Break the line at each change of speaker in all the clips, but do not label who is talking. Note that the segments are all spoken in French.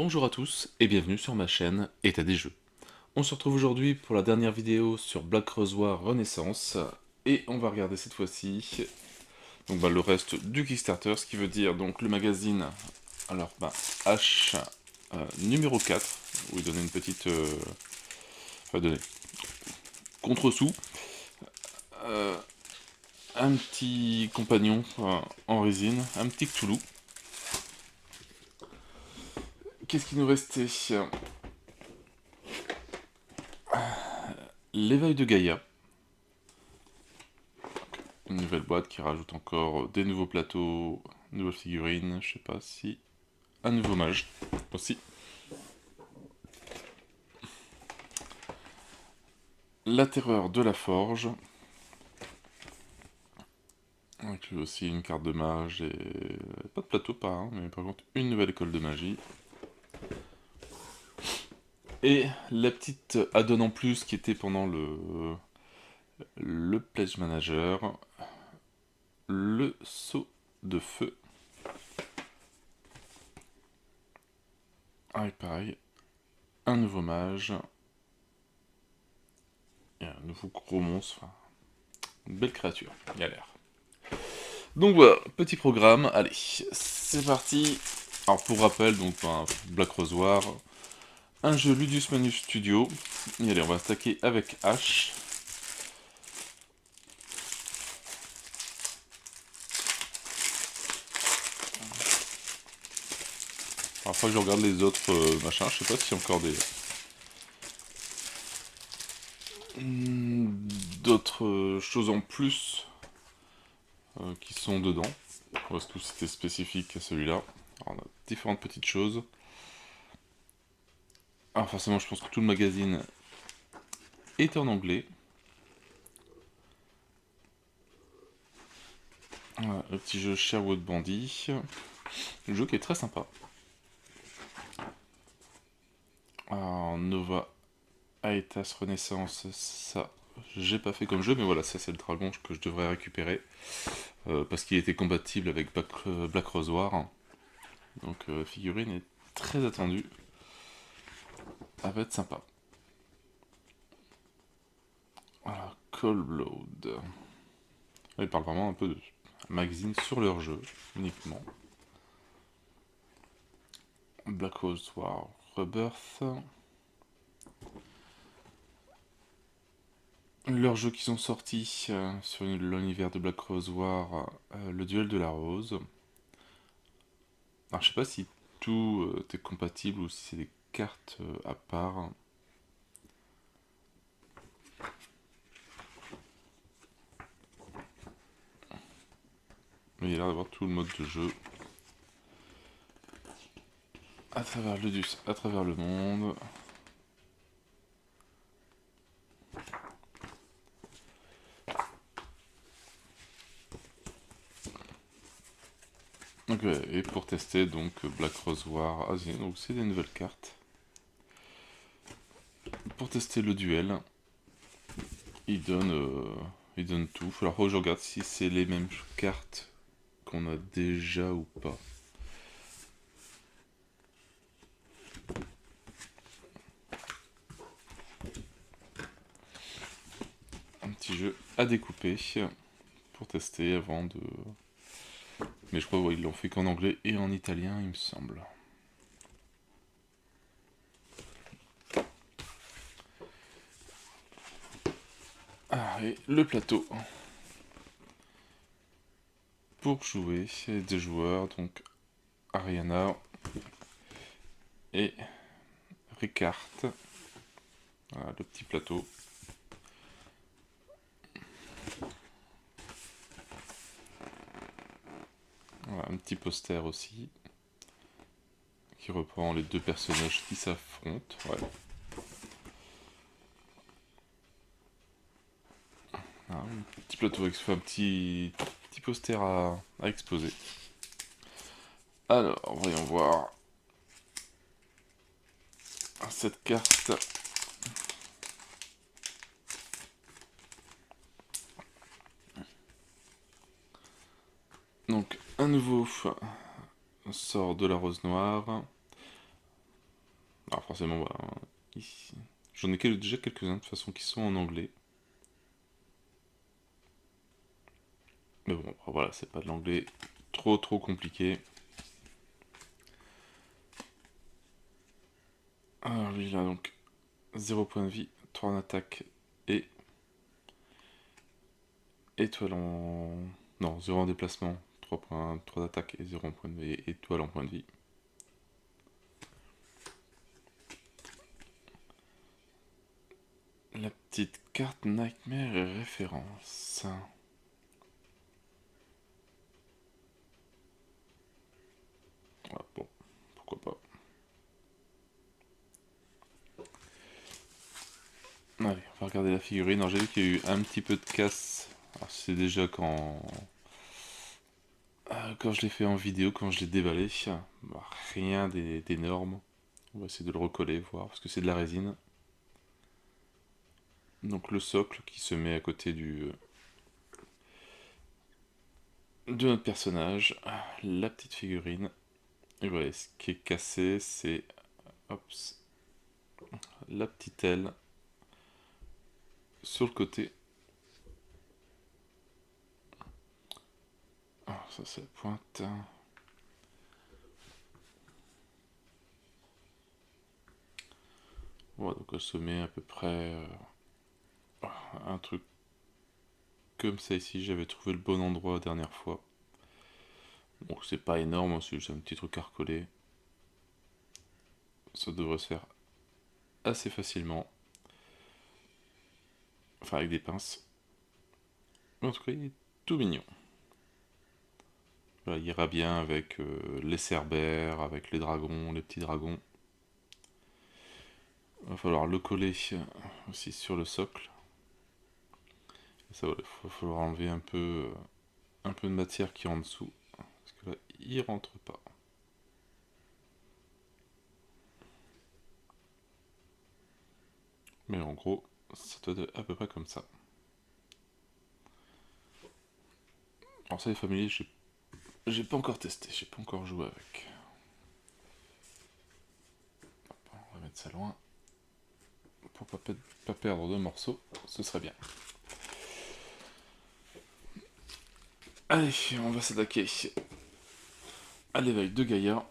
Bonjour à tous et bienvenue sur ma chaîne État des Jeux. On se retrouve aujourd'hui pour la dernière vidéo sur Black Rose War Renaissance et on va regarder cette fois-ci le reste du Kickstarter, ce qui veut dire donc le magazine H numéro 4, où il donnait une petite donner contre-sous, euh, un petit compagnon en résine, un petit Cthulhu. Qu'est-ce qui nous restait? L'éveil de Gaïa. Une nouvelle boîte qui rajoute encore des nouveaux plateaux, nouvelles figurines, je sais pas si... Un nouveau mage, aussi. La terreur de la forge. Inclut aussi une carte de mage et... Pas de plateau, pas, hein, mais par contre une nouvelle école de magie. Et la petite add-on en plus qui était pendant le Pledge Manager. Le saut de feu. Ah, et pareil, un nouveau mage. Et un nouveau gros monstre. Enfin, une belle créature, il a l'air. Donc voilà, petit programme, allez, c'est parti. Alors pour rappel, Black Rose War, un jeu Ludus Manus Studio. Et allez, on va attaquer avec H. Alors faut que je regarde les autres machins, je sais pas s'il y a encore des... d'autres choses en plus qui sont dedans. On va se tout c'était spécifique à celui-là. Alors on a différentes petites choses. Alors forcément je pense que tout le magazine est en anglais. Voilà, le petit jeu Sherwood Bandit. Le jeu qui est très sympa. Alors, Nova Aetas Renaissance, ça j'ai pas fait comme jeu, mais voilà, ça c'est le dragon que je devrais récupérer. Parce qu'il était compatible avec Black Rose War. Donc figurine est très attendue. Ça va être sympa. Voilà, Cold Blood. Ils parlent vraiment un peu de magazine sur leur jeu, uniquement. Black Rose War Rebirth. Leurs jeux qui sont sortis sur l'univers de Black Rose War, le duel de la rose. Alors je sais pas si tout est compatible ou si c'est des cartes à part. Mais il a l'air d'avoir tout le mode de jeu. À travers le Dus, à travers le monde. Donc, et pour tester donc Black Rose War, donc c'est des nouvelles cartes. Pour tester le duel, il donne tout. Alors faut que je regarde si c'est les mêmes cartes qu'on a déjà ou pas. Un petit jeu à découper pour tester avant de... Mais je crois qu'ils l'ont fait qu'en anglais et en italien, il me semble. Ah, et le plateau. Pour jouer, des joueurs, donc Ariana et Ricard. Voilà, le petit plateau. Voilà, un petit poster aussi. Qui reprend les deux personnages qui s'affrontent. Ouais. Un petit plateau avec un petit poster à exposer. Alors, voyons voir. Cette carte. Donc, un nouveau sort de la rose noire. forcément, bah, ici. J'en ai déjà quelques-uns de toute façon qui sont en anglais. Mais bon, après, voilà, c'est pas de l'anglais trop compliqué. Alors lui, il a donc 0 points de vie, 3 en attaque et étoile en... Non, 0 en déplacement, 3 points, 3 d'attaque et 0 en point de vie, et étoile en point de vie. La petite carte Nightmare et référence. Ah, bon, pourquoi pas. Allez, on va regarder la figurine. Alors j'ai vu qu'il y a eu un petit peu de casse. C'est déjà quand je l'ai fait en vidéo, quand je l'ai déballé. Bah, rien d'énorme. On va essayer de le recoller, voir, parce que c'est de la résine. Donc le socle qui se met à côté de notre personnage. La petite figurine. Et voilà, ce qui est cassé, c'est la petite aile sur le côté. Ah, ça c'est la pointe. Voilà, donc elle se met à peu près un truc comme ça ici. J'avais trouvé le bon endroit la dernière fois. Donc c'est pas énorme, c'est juste un petit truc à recoller. Ça devrait se faire assez facilement. Enfin avec des pinces. En tout cas, il est tout mignon. Voilà, il ira bien avec les cerbères, avec les dragons, les petits dragons. Il va falloir le coller aussi sur le socle. Ça, il va falloir enlever un peu de matière qui est en dessous. Parce que là, il rentre pas. Mais en gros, ça doit être à peu près comme ça. Alors ça, les familiers, j'ai pas encore testé, j'ai pas encore joué avec. Hop, on va mettre ça loin. Pour pas perdre de morceaux, ce serait bien. Allez, on va s'attaquer à l'éveil de Gaïa.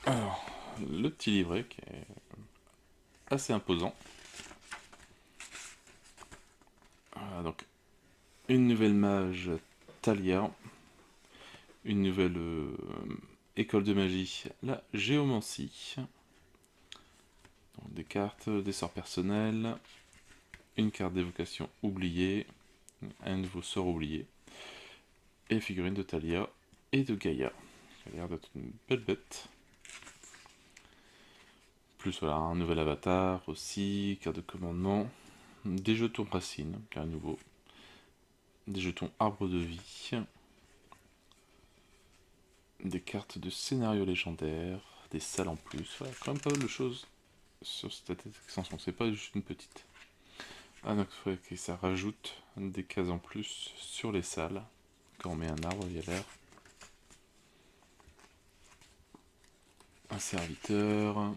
Alors, le petit livret qui est assez imposant. Voilà, donc une nouvelle mage Talia, une nouvelle école de magie, la géomancie. Donc, des cartes, des sorts personnels, une carte d'évocation oubliée, un nouveau sort oublié, et figurine de Talia et de Gaïa. Ça a l'air d'être une belle bête. Plus voilà, un nouvel avatar aussi, carte de commandement, des jetons racines, à nouveau, des jetons arbre de vie, des cartes de scénario légendaire, des salles en plus, voilà, quand même pas mal de choses sur cette extension, c'est pas juste une petite. Ah donc il faudrait que ça rajoute des cases en plus sur les salles, quand on met un arbre, il y a l'air. Un serviteur, un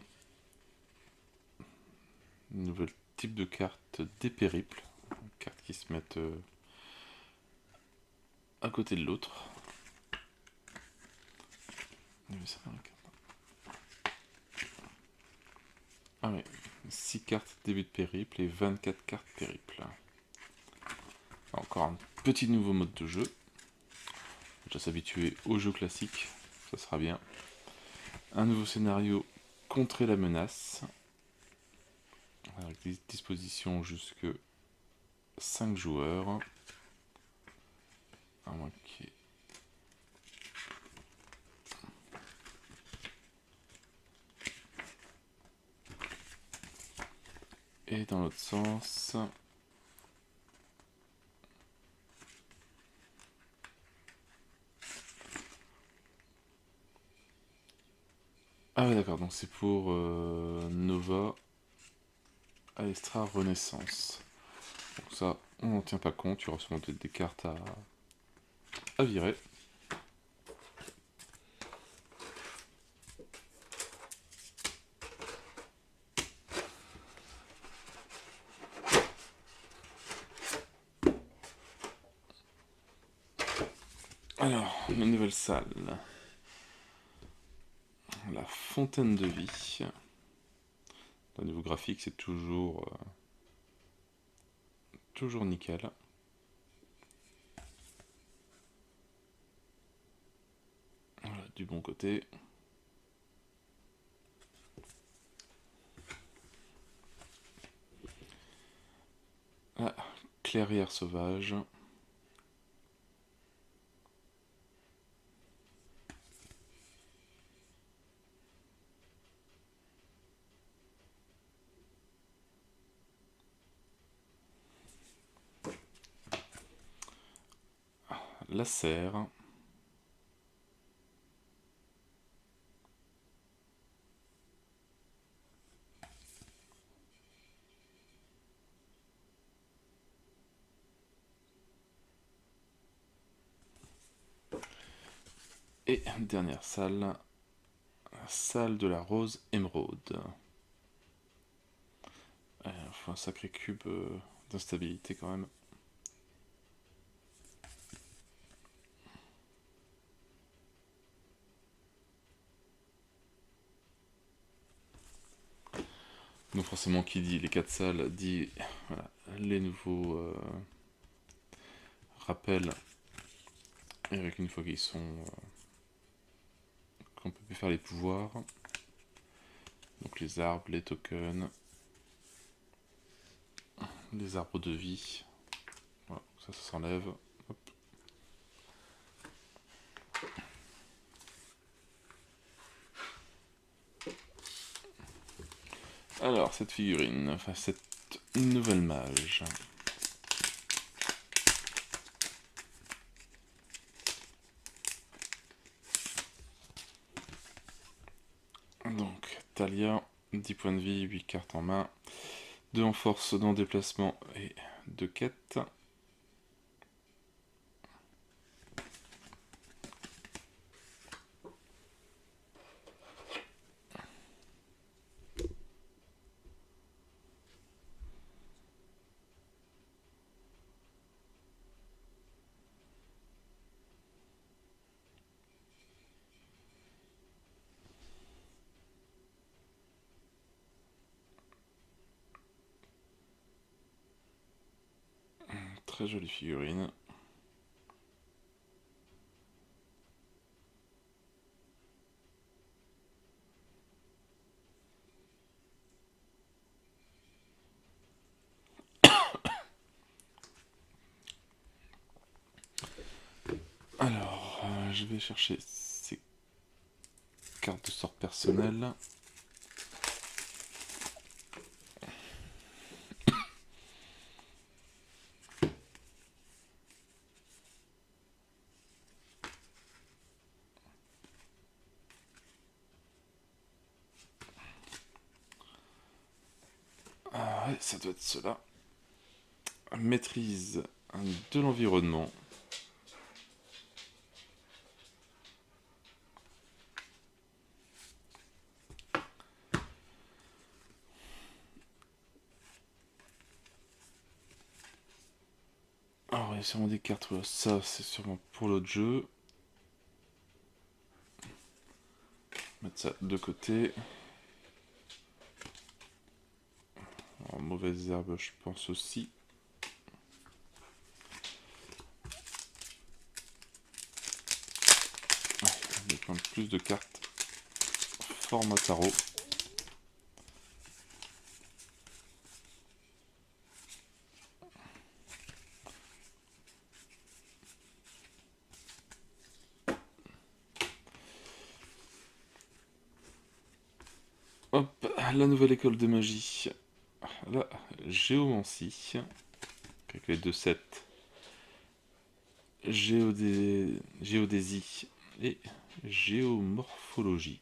nouvel type de carte des périples, cartes qui se mettent à côté de l'autre. Ah oui, 6 cartes début de périple et 24 cartes périple. Encore un petit nouveau mode de jeu. Déjà s'habituer au jeu classique, ça sera bien. Un nouveau scénario, contrer la menace. avec des dispositions jusque 5 joueurs. À moins qu'il y ait... Et dans l'autre sens... Ah ouais d'accord, donc c'est pour Nova, Aestra, Renaissance. Donc ça, on n'en tient pas compte, il y aura sûrement peut-être des cartes à virer. Alors, la nouvelle salle. La fontaine de vie. Au niveau graphique, c'est toujours nickel. Voilà, du bon côté. La clairière sauvage. La serre. Et dernière salle, la salle de la rose émeraude. Il faut un sacré cube d'instabilité quand même. Donc forcément qui dit les 4 salles dit voilà, les nouveaux rappels. Et avec une fois qu'ils sont... qu'on peut plus faire les pouvoirs. Donc les arbres, les tokens, les arbres de vie. Voilà, ça s'enlève. Alors, cette figurine, enfin cette nouvelle mage. Donc, Talia, 10 points de vie, 8 cartes en main, 2 en force, 2 en déplacement et 2 quêtes. Très jolie figurine. Alors, je vais chercher ces cartes de sort personnelles. Ah ouais, ça doit être cela. Maîtrise de l'environnement. Alors, il y a sûrement des cartes, voilà, ça c'est sûrement pour l'autre jeu. Mettre ça de côté. Alors, mauvaise herbe, je pense aussi. Ouais, il y a quand même plus de cartes format tarot. la nouvelle école de magie, la géomancie, avec les deux sets, géodésie et géomorphologie.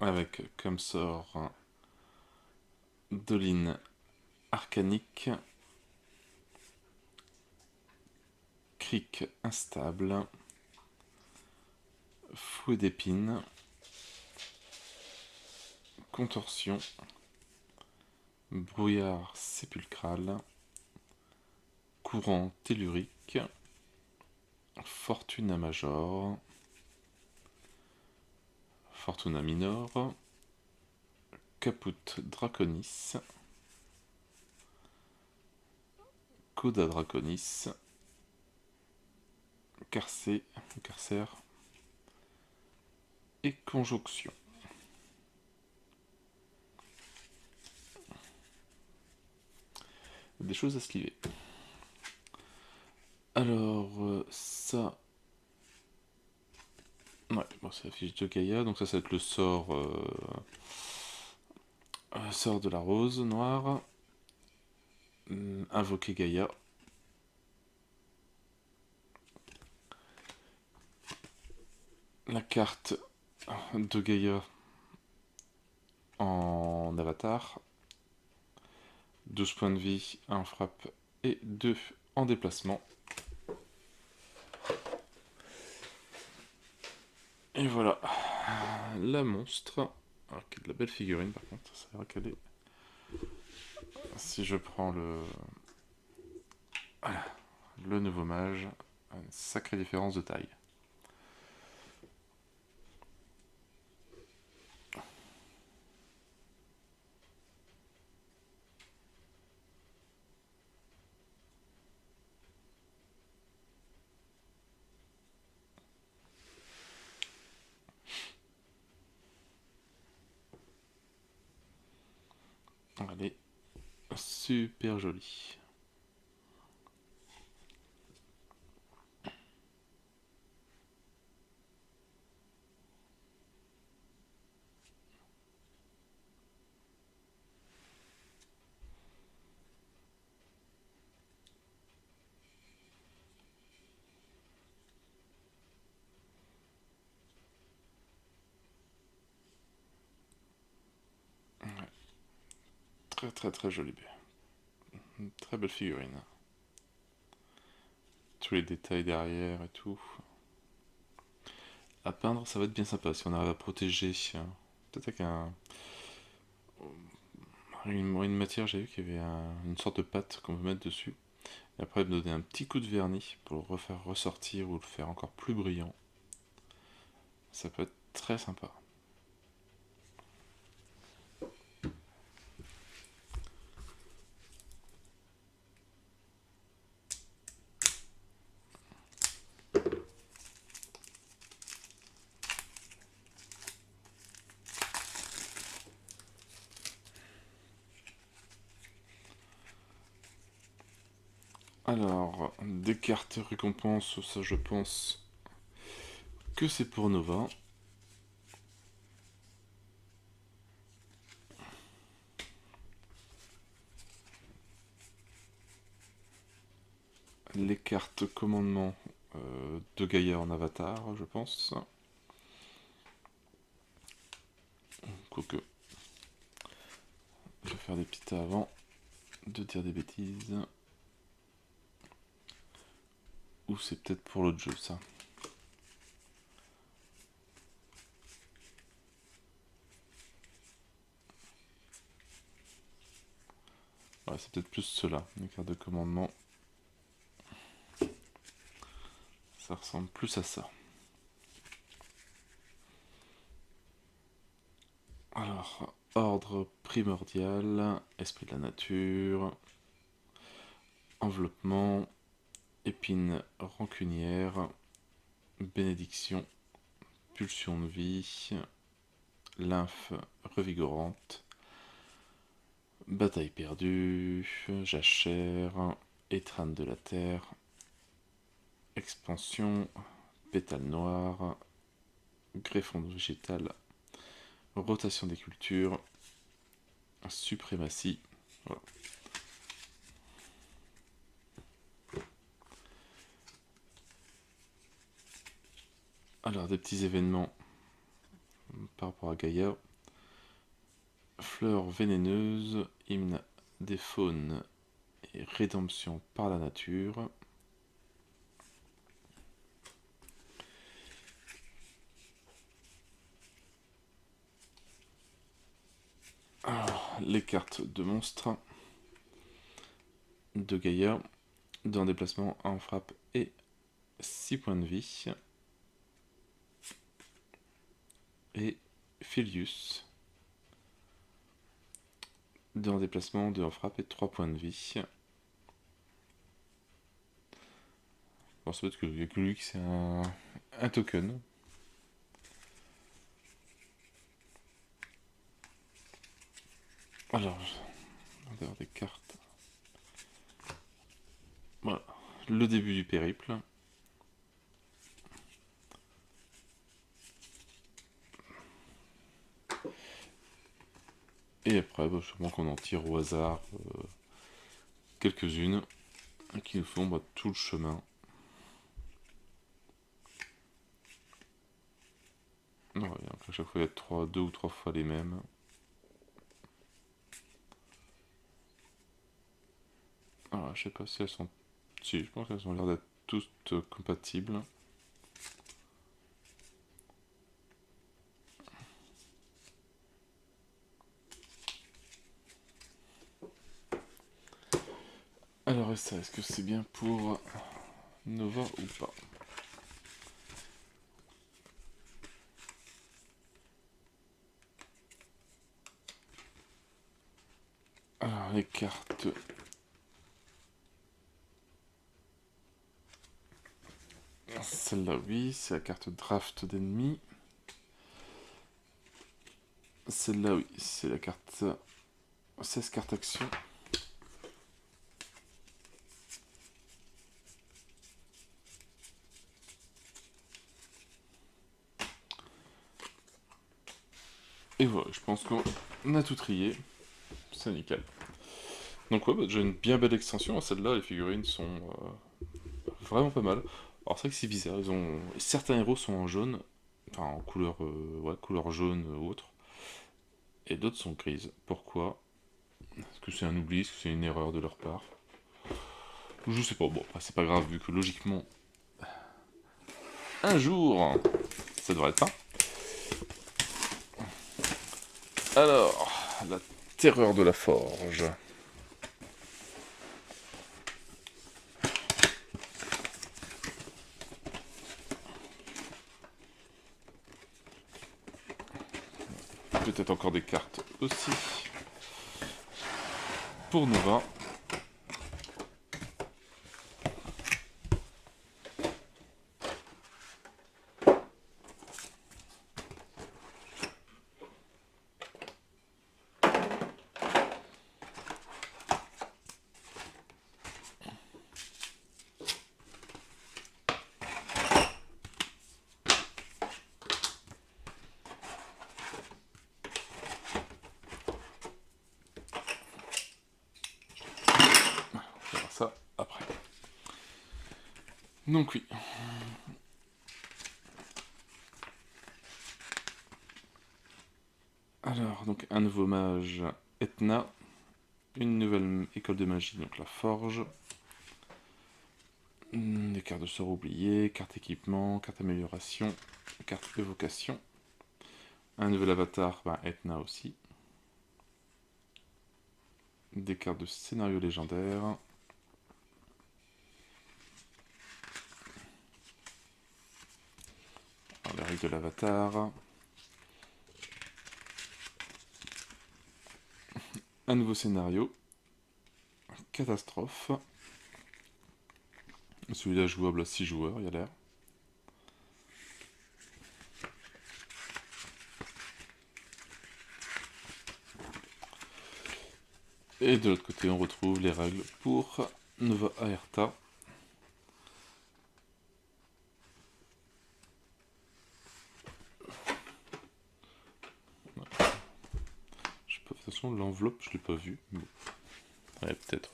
Avec comme sort Doline arcanique, cric instable, fouet d'épines, contorsion, brouillard sépulcral, courant tellurique, fortuna major, fortuna minor, caput draconis, coda draconis, carcer et conjonction. Des choses à se liver. Alors, ça... Ouais, bon, c'est la fiche de Gaïa, donc ça va être le sort... sort de la rose noire. Invoquer Gaïa. La carte de Gaïa en avatar. 12 points de vie, 1 frappe et 2 en déplacement. Et voilà, la monstre. Alors, qui est de la belle figurine par contre, c'est vrai qu'elle est... Si je prends le nouveau mage, une sacrée différence de taille. Elle est super jolie. Ouais. Très très très jolie. Une très belle figurine. Tous les détails derrière et tout. À peindre, ça va être bien sympa si on arrive à protéger. Peut-être avec une matière, j'ai vu qu'il y avait une sorte de pâte qu'on peut mettre dessus. Et après, me donner un petit coup de vernis pour le refaire ressortir ou le faire encore plus brillant. Ça peut être très sympa. Alors, des cartes récompenses, ça je pense que c'est pour Nova. Les cartes commandement de Gaïa en avatar, je pense. Quoique, je vais faire des pitas avant de dire des bêtises. Ou c'est peut-être pour l'autre jeu, ça. Ouais, c'est peut-être plus cela, les cartes de commandement. Ça ressemble plus à ça. Alors, ordre primordial, esprit de la nature, enveloppement, épine rancunière, bénédiction, pulsion de vie, lymphe revigorante, bataille perdue, jachère, étreinte de la terre, expansion, pétale noire, greffon végétal, rotation des cultures, suprématie. Voilà. Alors, des petits événements par rapport à Gaïa. Fleurs vénéneuses, hymne des faunes et rédemption par la nature. Alors, les cartes de monstres de Gaïa, d'un déplacement en frappe et 6 points de vie. Et Filius, d'un déplacement, 2 en frappe et 3 points de vie. Bon, c'est peut-être que lui, c'est un token. Alors, on va avoir des cartes. Voilà, le début du périple. Et après, bah, sûrement qu'on en tire au hasard quelques-unes qui nous font tout le chemin. Ouais, à chaque fois, il y a 2 ou 3 fois les mêmes. Alors, je sais pas si elles sont... Si, je pense qu'elles ont l'air d'être toutes compatibles. Alors, et ça, est-ce que c'est bien pour Nova ou pas? Alors, les cartes... Celle-là, oui, c'est la carte draft d'ennemi. Celle-là, oui, c'est la carte 16 cartes action. Et voilà, je pense qu'on a tout trié. C'est nickel. Donc ouais, déjà une bien belle extension. Celle-là, les figurines sont vraiment pas mal. Alors c'est vrai que c'est bizarre, certains héros sont en jaune, enfin en couleur, ouais, couleur jaune ou autre, et d'autres sont grises. Pourquoi? Est-ce que c'est un oubli? Est-ce que c'est une erreur de leur part? Je sais pas, bon, c'est pas grave, vu que logiquement, un jour, ça devrait être ça. Alors, la terreur de la forge. Peut-être encore des cartes aussi. Pour Nova. On verra ça après. Donc oui. Alors, donc un nouveau mage, Etna. Une nouvelle école de magie, donc la forge. Des cartes de sort oubliées, carte équipement, carte amélioration, carte évocation. Un nouvel avatar, Etna aussi. Des cartes de scénario légendaire. Les règles de l'avatar. Un nouveau scénario. Catastrophe. Celui-là jouable à 6 joueurs, il y a l'air. Et de l'autre côté, on retrouve les règles pour Nova Aerta. Je sais pas, de toute façon l'enveloppe je l'ai pas vue. Bon. Ouais, peut-être...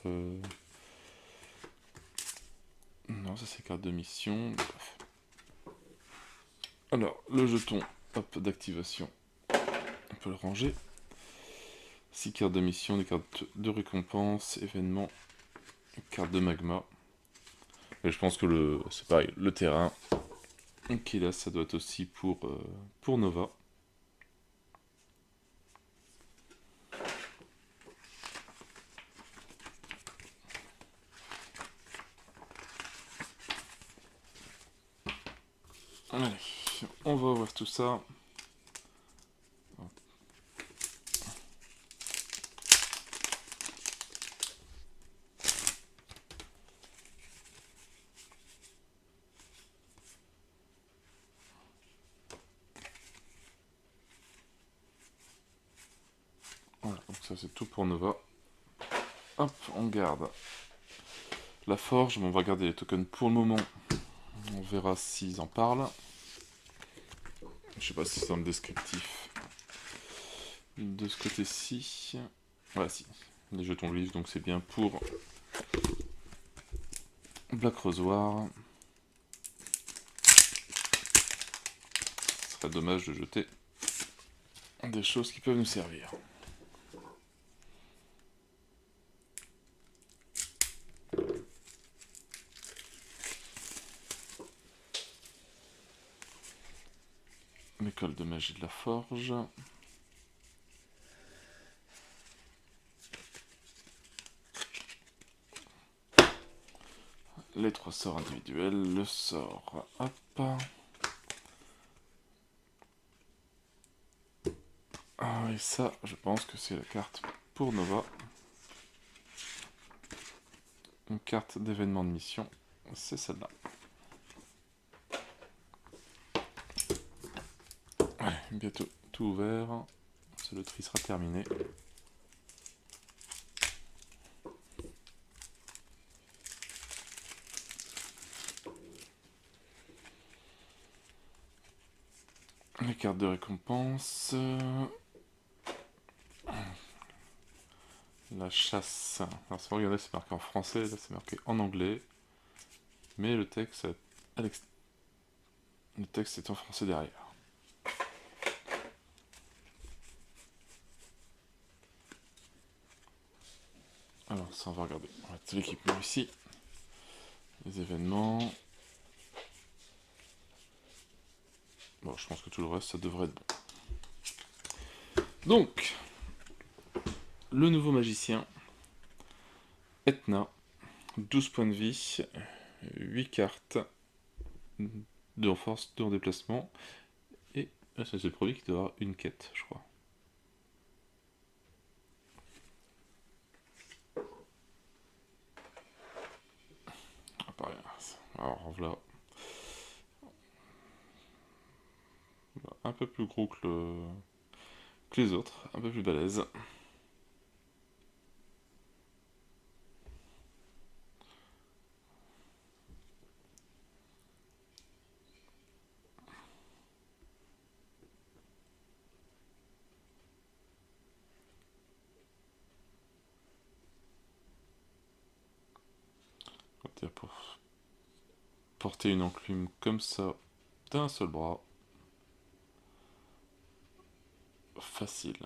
Non, ça c'est carte de mission. Bref. Alors, le jeton d'activation, on peut le ranger. 6 cartes de mission, des cartes de récompense, événements, carte de magma. Et je pense que c'est pareil, le terrain qui est là, ça doit être aussi pour Nova. Allez, on va ouvrir tout ça. Voilà, donc ça c'est tout pour Nova. Hop, on garde la forge, mais on va garder les tokens pour le moment. On verra s'ils en parlent. Je sais pas si c'est dans le descriptif. De ce côté-ci. Voilà, si. Les jetons vifs, donc c'est bien pour Black Rosoir. Ce serait dommage de jeter des choses qui peuvent nous servir. L'école de magie de la forge. Les 3 sorts individuels, le sort, hop. Ah, et ça, je pense que c'est la carte pour Nova. Une carte d'événement de mission, c'est celle-là. Ouais, bientôt tout ouvert. Le tri sera terminé. Les cartes de récompense. La chasse. Alors, si vous regardez, c'est marqué en français, là c'est marqué en anglais. Mais le texte est en français derrière. Alors, ça, on va regarder. On va mettre l'équipement ici. Les événements. Bon, je pense que tout le reste, ça devrait être bon. Donc, le nouveau magicien. Etna. 12 points de vie. 8 cartes. 2 en force, 2 en déplacement. Et c'est le produit qui doit avoir une quête, je crois. Alors voilà. Un peu plus gros que les autres, un peu plus balèze. Pour porter une enclume comme ça d'un seul bras. Facile.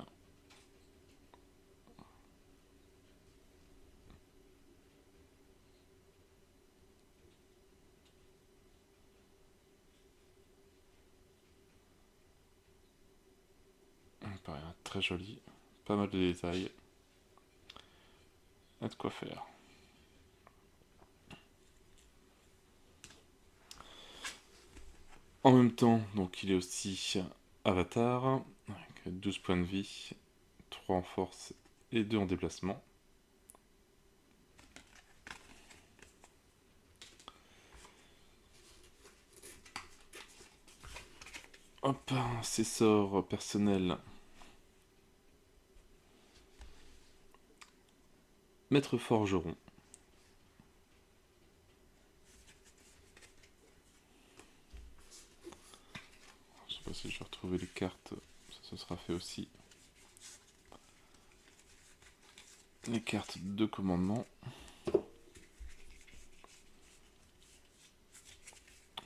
Pareil, très joli. Pas mal de détails. Il y a de quoi faire. En même temps, donc il est aussi avatar, avec 12 points de vie, 3 en force et 2 en déplacement. Hop, ses sorts personnels. Maître forgeron. fois si je vais retrouver les cartes, ça sera fait aussi. Les cartes de commandement.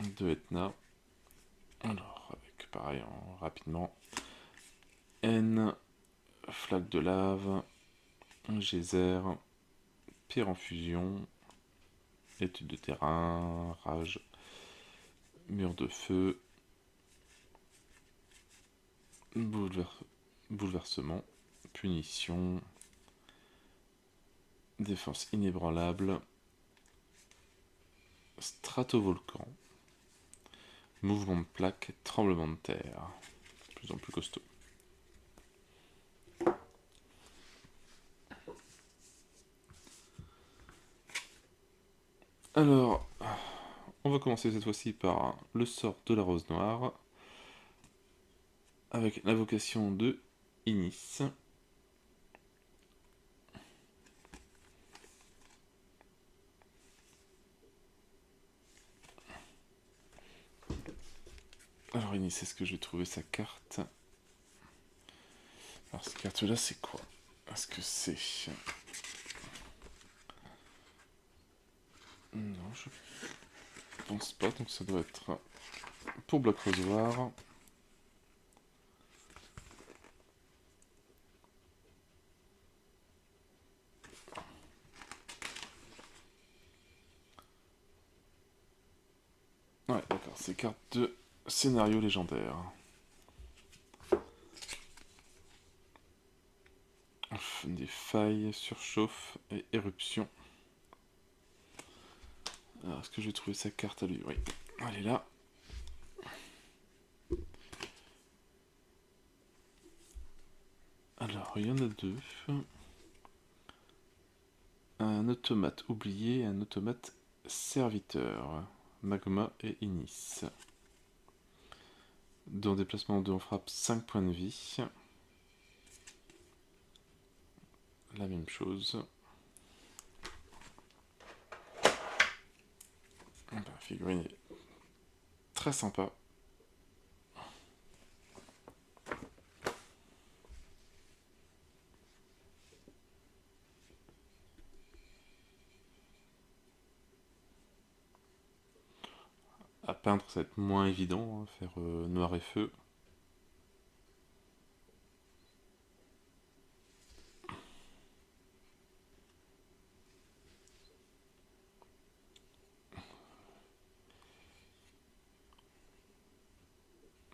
De Etna. Alors, avec pareil, rapidement. N, flaque de lave, geyser, pierre en fusion, étude de terrain, rage, mur de feu, bouleversement, punition, défense inébranlable, stratovolcan, mouvement de plaque, tremblement de terre. De plus en plus costaud. Alors, on va commencer cette fois-ci par le sort de la rose noire, avec l'invocation de Inis. Alors Inis, est-ce que je vais trouver sa carte? Alors cette carte-là, c'est quoi? Est-ce que c'est... Non, je pense pas, donc ça doit être pour Black Rose War. Ouais, d'accord, c'est carte de scénario légendaire. Des failles, surchauffe et éruption. Alors, est-ce que je vais trouver sa carte à lui? Oui, elle est là. Alors, il y en a deux. Un automate oublié et un automate serviteur. Magma et Inis. Dans déplacement 2, on frappe 5 points de vie. La même chose. La figurine est très sympa. À peindre, ça va être moins évident, hein, faire noir et feu.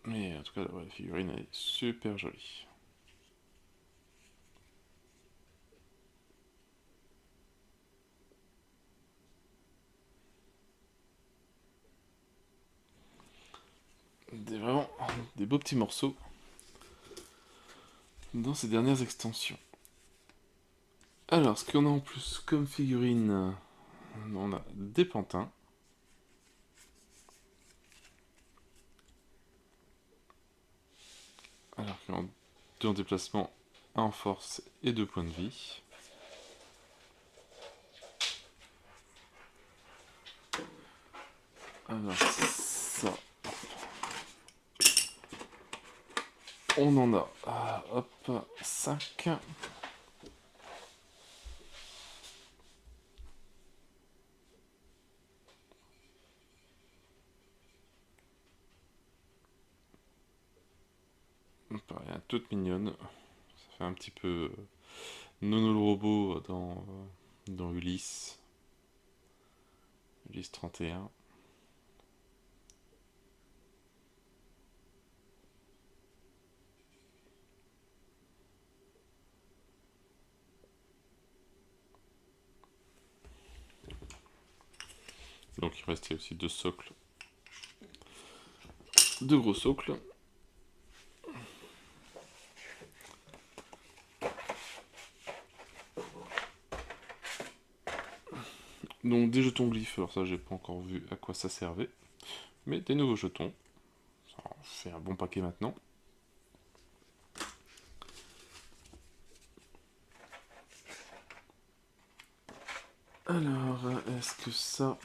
Mais en tout cas, ouais, la figurine est super jolie. Vraiment des beaux petits morceaux dans ces dernières extensions. Alors, ce qu'on a en plus comme figurine, on a des pantins. Alors qu'ils ont 2 en déplacement, 1 en force et 2 points de vie. Alors ça, on en a, hop, 5. Pareil, toute mignonne. Ça fait un petit peu Nono le robot dans Ulysse. Ulysse 31. Donc il restait aussi 2 socles. 2 gros socles. Donc des jetons glyphes, alors ça j'ai pas encore vu à quoi ça servait. Mais des nouveaux jetons. Ça en fait un bon paquet maintenant. Alors, est-ce que ça...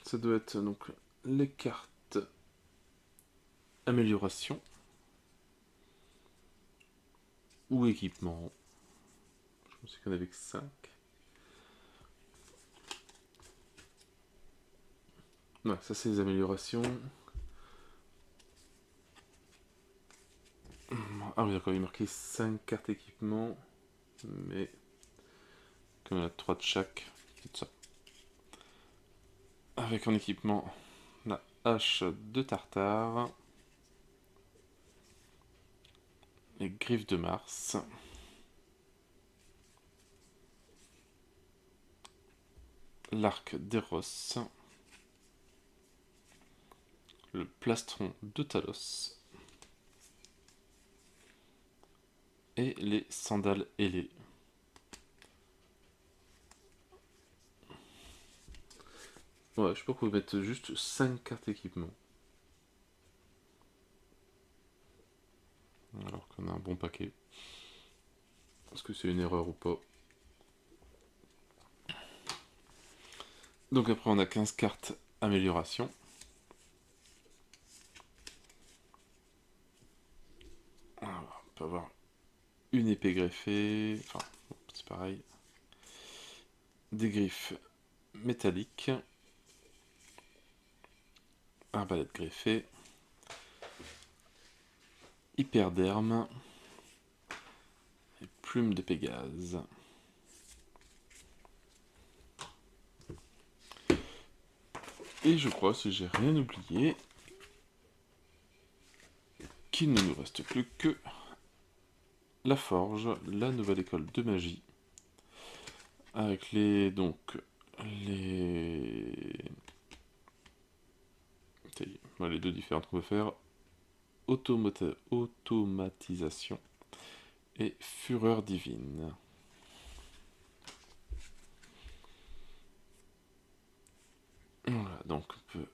Ça doit être donc les cartes amélioration ou équipement. Je pense qu'il y en avait que 5. Ouais, ça c'est les améliorations. Ah oui, d'accord, il est marqué 5 cartes équipement, mais comme il y en a 3 de chaque, c'est ça. Avec en équipement la hache de Tartare, les griffes de Mars, l'arc d'Eros, le plastron de Talos et les sandales ailées. Ouais, je sais pas pourquoi mettre juste 5 cartes équipement. Alors qu'on a un bon paquet. Est-ce que c'est une erreur ou pas? Donc après on a 15 cartes amélioration. Alors, on peut avoir une épée greffée, enfin c'est pareil. Des griffes métalliques. Arbalète greffée. Hyperderme. Et plume de Pégase. Et je crois, si j'ai rien oublié, qu'il ne nous reste plus que la forge, la nouvelle école de magie, avec les les deux différentes qu'on peut faire, automatisation et fureur divine. Voilà, donc on peut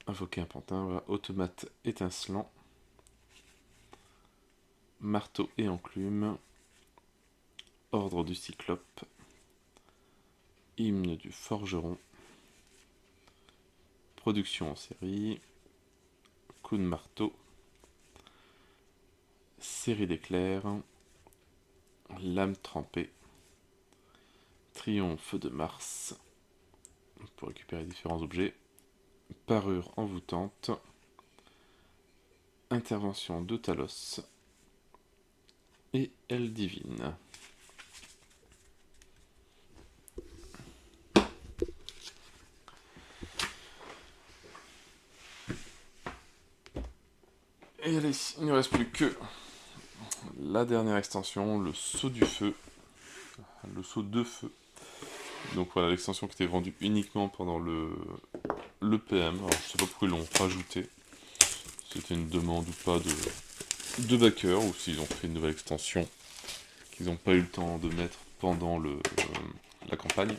invoquer un pantin, voilà, automate étincelant, marteau et enclume, ordre du cyclope, hymne du forgeron, production en série, coup de marteau, série d'éclairs, lame trempée, triomphe de Mars, pour récupérer différents objets, parure envoûtante, intervention de Talos et aile divine. Et allez, il ne reste plus que la dernière extension, le saut du feu, le saut de feu. Donc voilà, l'extension qui était vendue uniquement pendant le PM. Alors je sais pas pourquoi ils l'ont rajouté. C'était une demande ou pas de backers, ou s'ils ont fait une nouvelle extension qu'ils n'ont pas eu le temps de mettre pendant la campagne.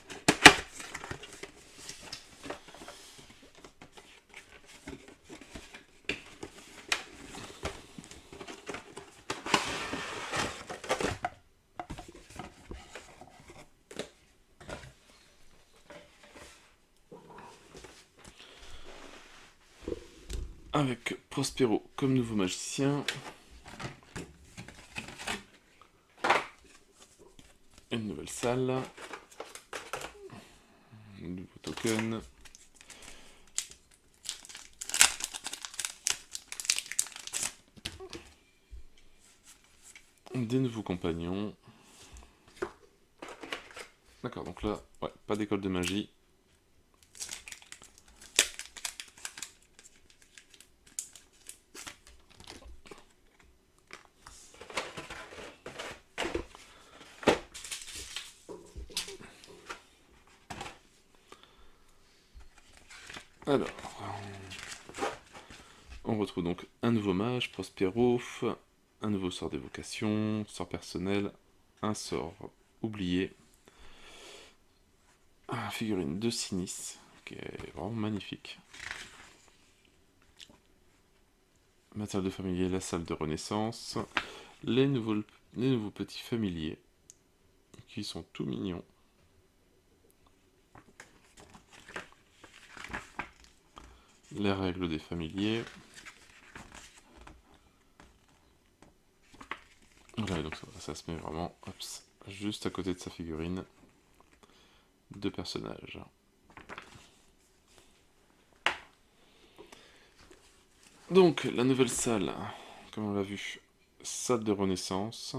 Avec Prospero comme nouveau magicien. Une nouvelle salle. Un nouveau token. Des nouveaux compagnons. D'accord, donc là, ouais, pas d'école de magie. Alors, on retrouve donc un nouveau mage, Prospero, un nouveau sort d'évocation, sort personnel, un sort oublié, une figurine de Sinis, qui est vraiment magnifique. Matériel de familier, la salle de renaissance, les nouveaux petits familiers, qui sont tout mignons. les règles des familiers. Voilà, donc ça se met vraiment juste à côté de sa figurine de personnage. Donc, la nouvelle salle, comme on l'a vu, salle de renaissance.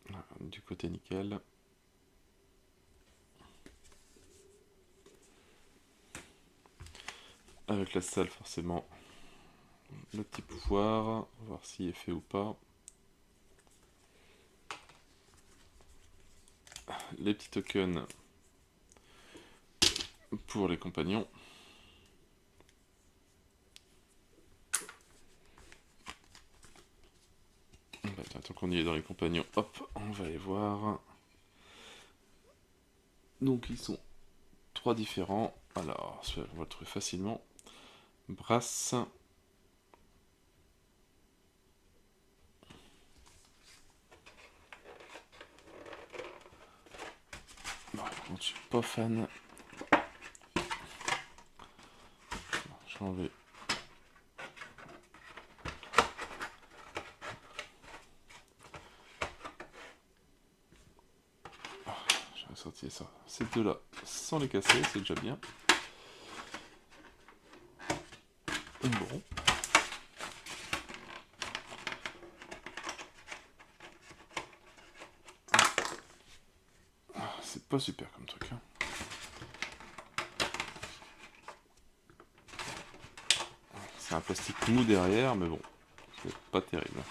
Voilà, du côté nickel. Avec la salle, forcément, le petit pouvoir, on va voir s'il est fait ou pas. Les petits tokens pour les compagnons. Bah, tant qu'on y est dans les compagnons, hop, on va les voir. Donc ils sont 3 différents. Alors, on va le trouver facilement. Brass. Bon, je suis pas fan. Je vais enlever. J'aurais sorti ça. Ces deux-là, sans les casser, c'est déjà bien. Bon. C'est pas super comme truc. Hein. C'est un plastique mou derrière, mais bon, c'est pas terrible.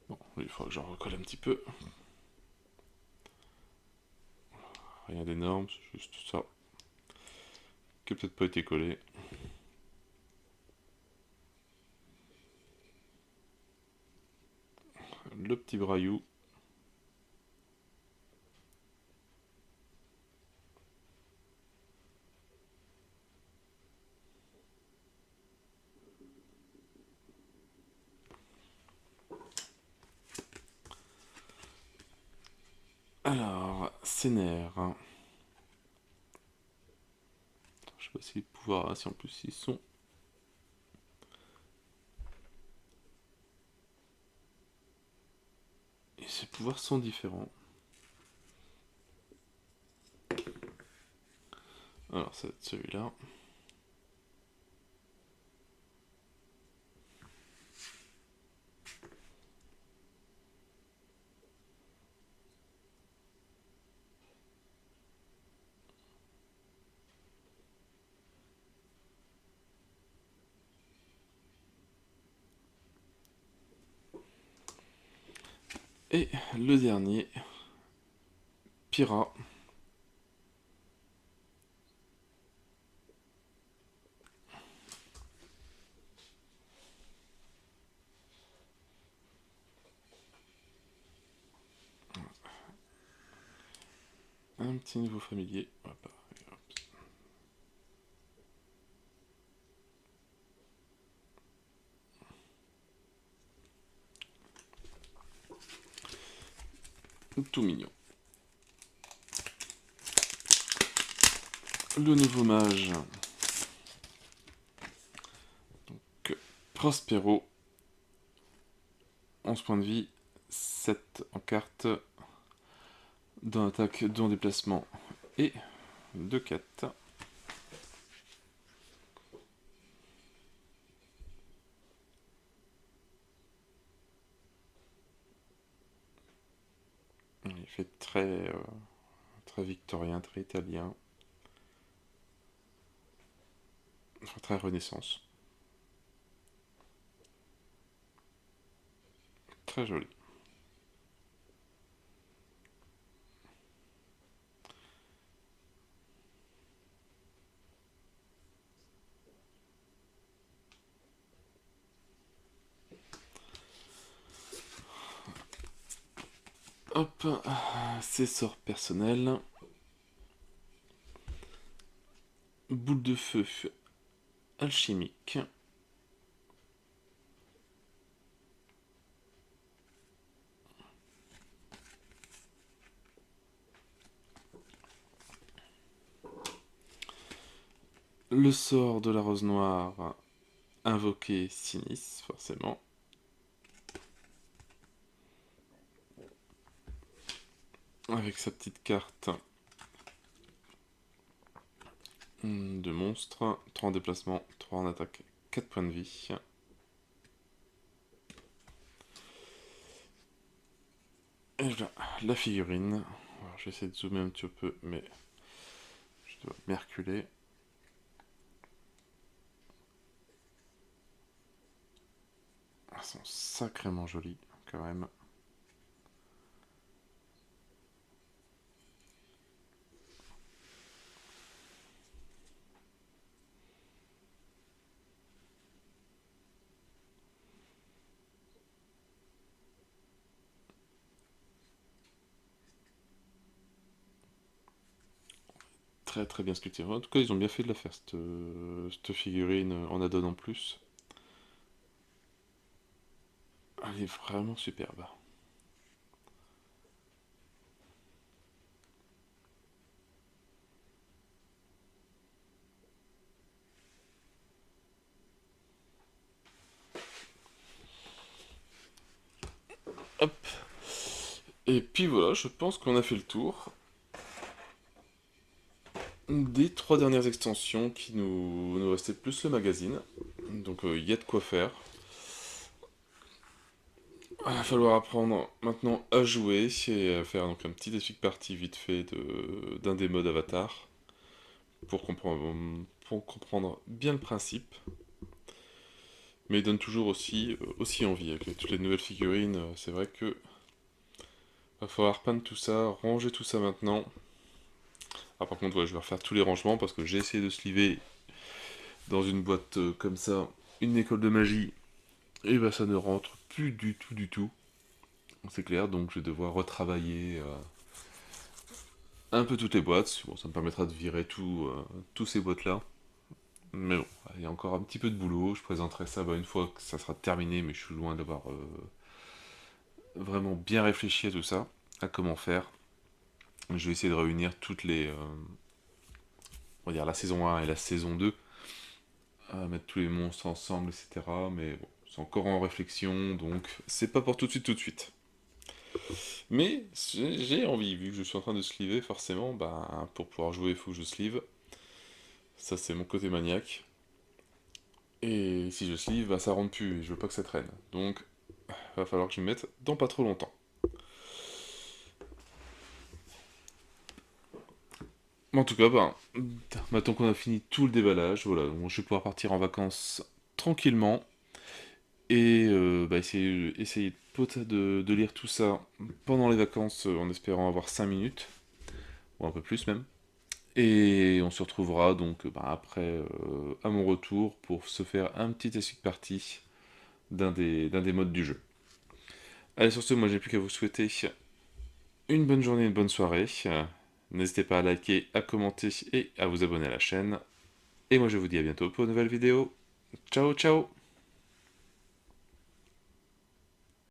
Bon, il faudra que j'en recolle un petit peu. Rien d'énorme, c'est juste ça. Qui n'a peut-être pas été collé. Le petit braillou. Alors, Sénère. Je sais pas si les pouvoirs, si en plus ils sont. Et ces pouvoirs sont différents. Alors, ça va être celui-là. Et le dernier, Pyrrha. Un petit niveau familier. Hop. Tout mignon. Le nouveau mage. Donc, Prospero. 11 points de vie. 7 en carte. Dans attaque, dans déplacement. Et 2 4. Il fait très victorien, très italien. Enfin, très renaissance. Très joli. Hop, ses sorts personnels. Boule de feu. alchimique. Le sort de la rose noire, invoqué Sinis, forcément. Avec sa petite carte de monstre, 3 en déplacement, 3 en attaque, 4 points de vie. Et là, la figurine. Alors, j'essaie de zoomer un petit peu, mais je dois m'y reculer. Elles sont sacrément jolies, quand même. Très très bien sculptée. En tout cas, ils ont bien fait de la faire, cette figurine en add-on en plus. Elle est vraiment superbe. Hop. Et puis voilà, je pense qu'on a fait le tour des 3 dernières extensions qui nous restait plus le magazine. Donc il y a de quoi faire. Il va falloir apprendre maintenant à jouer et à faire donc un petit défi de partie vite fait d'un des modes avatar pour comprendre bien le principe. Mais il donne toujours aussi envie avec toutes les nouvelles figurines. C'est vrai que va falloir peindre tout ça, ranger tout ça maintenant. Ah, par contre, ouais, je vais refaire tous les rangements parce que j'ai essayé de sliver dans une boîte comme ça une école de magie. Et bah ça ne rentre plus du tout du tout. C'est clair, donc je vais devoir retravailler un peu toutes les boîtes. Bon, ça me permettra de virer tous ces boîtes-là. Mais bon, il y a encore un petit peu de boulot. Je présenterai ça une fois que ça sera terminé, mais je suis loin d'avoir vraiment bien réfléchi à tout ça, à comment faire. Je vais essayer de réunir on va dire la saison 1 et la saison 2, à mettre tous les monstres ensemble, etc. Mais bon, c'est encore en réflexion, donc c'est pas pour tout de suite, tout de suite. Mais j'ai envie, vu que je suis en train de sliver, forcément, bah, pour pouvoir jouer, il faut que je slive. Ça, c'est mon côté maniaque. Et si je sleeve, bah, ça rentre plus, et je veux pas que ça traîne. Donc, va falloir que je m'y mette dans pas trop longtemps. Mais en tout cas, bah, maintenant qu'on a fini tout le déballage, voilà, donc je vais pouvoir partir en vacances tranquillement. Et bah, essayer de lire tout ça pendant les vacances en espérant avoir 5 minutes, ou un peu plus même. Et on se retrouvera donc bah, après, à mon retour, pour se faire un petit escape party d'un des modes du jeu. Allez, sur ce, moi j'ai plus qu'à vous souhaiter une bonne journée, une bonne soirée. N'hésitez pas à liker, à commenter et à vous abonner à la chaîne. Et moi je vous dis à bientôt pour une nouvelle vidéo. Ciao ciao.